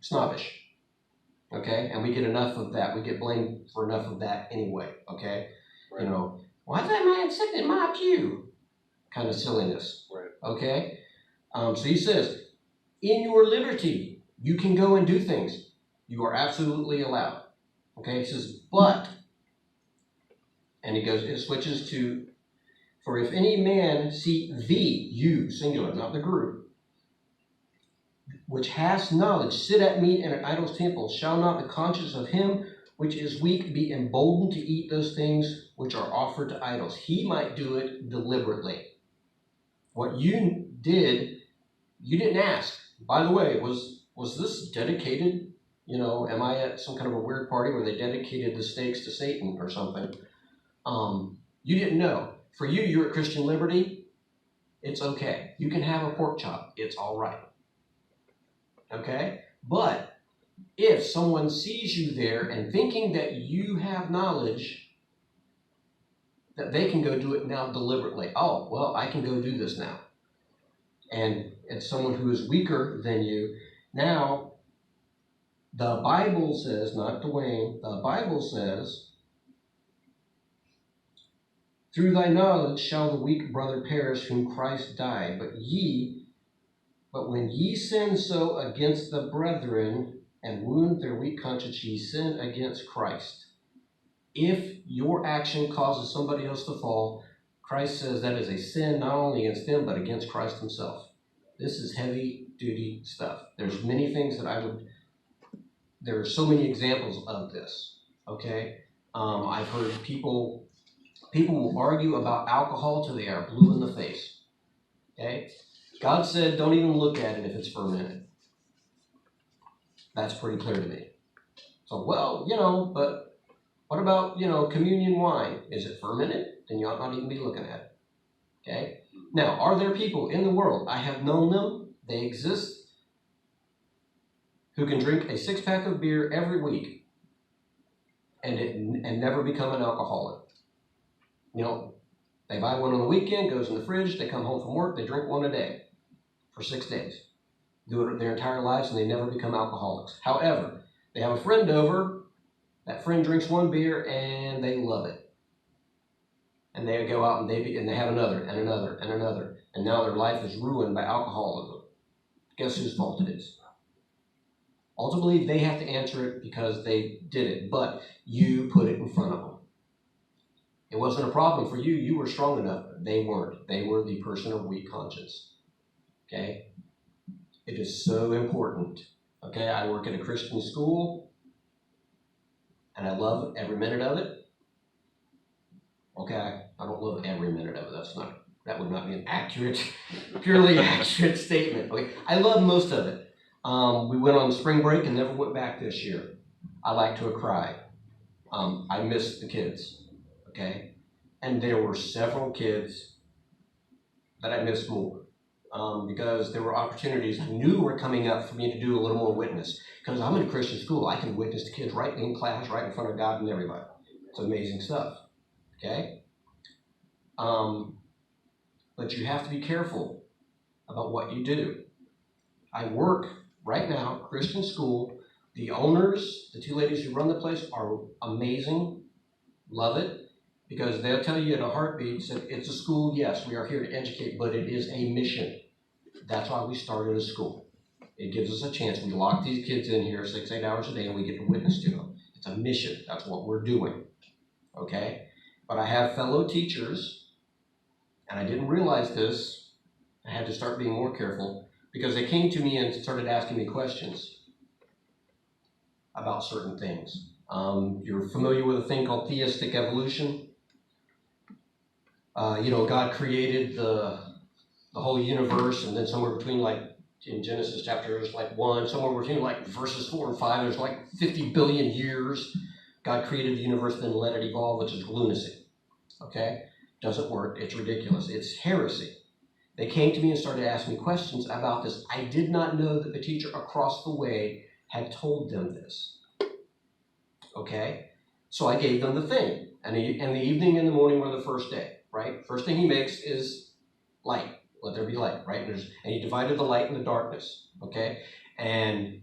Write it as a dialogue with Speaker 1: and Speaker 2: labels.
Speaker 1: snobbish. Okay, and we get enough of that. We get blamed for enough of that anyway. Okay, right. You know, why is that man sitting in my pew? Kind of silliness. Right. Okay, so he says, in your liberty, you can go and do things. You are absolutely allowed. Okay, he says, but, and it switches to, for if any man see thee, you, singular, not the group, which has knowledge, sit at meat in an idol's temple, shall not the conscience of him which is weak be emboldened to eat those things which are offered to idols? He might do it deliberately. What you did, you didn't ask. By the way, was this dedicated? You know, am I at some kind of a weird party where they dedicated the steaks to Satan or something? You didn't know. For you, you're at Christian Liberty. It's okay. You can have a pork chop. It's all right. Okay? But if someone sees you there and thinking that you have knowledge, that they can go do it now deliberately. Oh, well, I can go do this now. And it's someone who is weaker than you. Now, the Bible says, not Dwayne, the Bible says, through thy knowledge shall the weak brother perish whom Christ died. But when ye sin so against the brethren and wound their weak conscience, ye sin against Christ. If your action causes somebody else to fall, Christ says that is a sin not only against them, but against Christ himself. This is heavy duty stuff. There's many things that there are so many examples of this. Okay? I've heard people will argue about alcohol till they are blue in the face. Okay? God said, don't even look at it if it's fermented. That's pretty clear to me. So, well, but what about, communion wine? Is it fermented? Then you ought not even be looking at it. Okay? Now, are there people in the world, I have known them, they exist, who can drink a 6-pack of beer every week and never become an alcoholic? They buy one on the weekend, goes in the fridge, they come home from work, they drink one a day for 6 days. Do it their entire lives and they never become alcoholics. However, they have a friend over, that friend drinks one beer and they love it. And they go out and they have another and another and another. And now their life is ruined by alcoholism. Guess whose fault it is? Ultimately, they have to answer it because they did it, but you put it in front of them. It wasn't a problem for you. You were strong enough. They weren't. They were the person of weak conscience. Okay? It is so important. Okay? I work at a Christian school, and I love every minute of it. Okay? I don't love every minute of it. That would not be an purely accurate statement. Okay? I love most of it. We went on spring break and never went back this year. I like to cry. I miss the kids. Okay? And there were several kids that I missed more because there were opportunities I knew were coming up for me to do a little more witness. Because I'm in a Christian school, I can witness to kids right in class, right in front of God and everybody. It's amazing stuff. Okay? But you have to be careful about what you do. I work right now, Christian school. The owners, the 2 ladies who run the place, are amazing. Love it. Because they'll tell you in a heartbeat that it's a school, yes, we are here to educate, but it is a mission. That's why we started a school. It gives us a chance. We lock these kids in here 6-8 hours a day and we get to witness to them. It's a mission. That's what we're doing. Okay? But I have fellow teachers, and I didn't realize this. I had to start being more careful because they came to me and started asking me questions about certain things. You're familiar with a thing called theistic evolution? God created the whole universe, and then somewhere between, like, in Genesis chapters 1, somewhere between verses 4 and 5, there's 50 billion years. God created the universe, then let it evolve, which is lunacy. Okay? Doesn't work. It's ridiculous. It's heresy. They came to me and started asking me questions about this. I did not know that the teacher across the way had told them this. Okay? So I gave them the thing. And the evening and the morning were the first day, right? First thing he makes is light. Let there be light, right? And he divided the light and the darkness, okay? And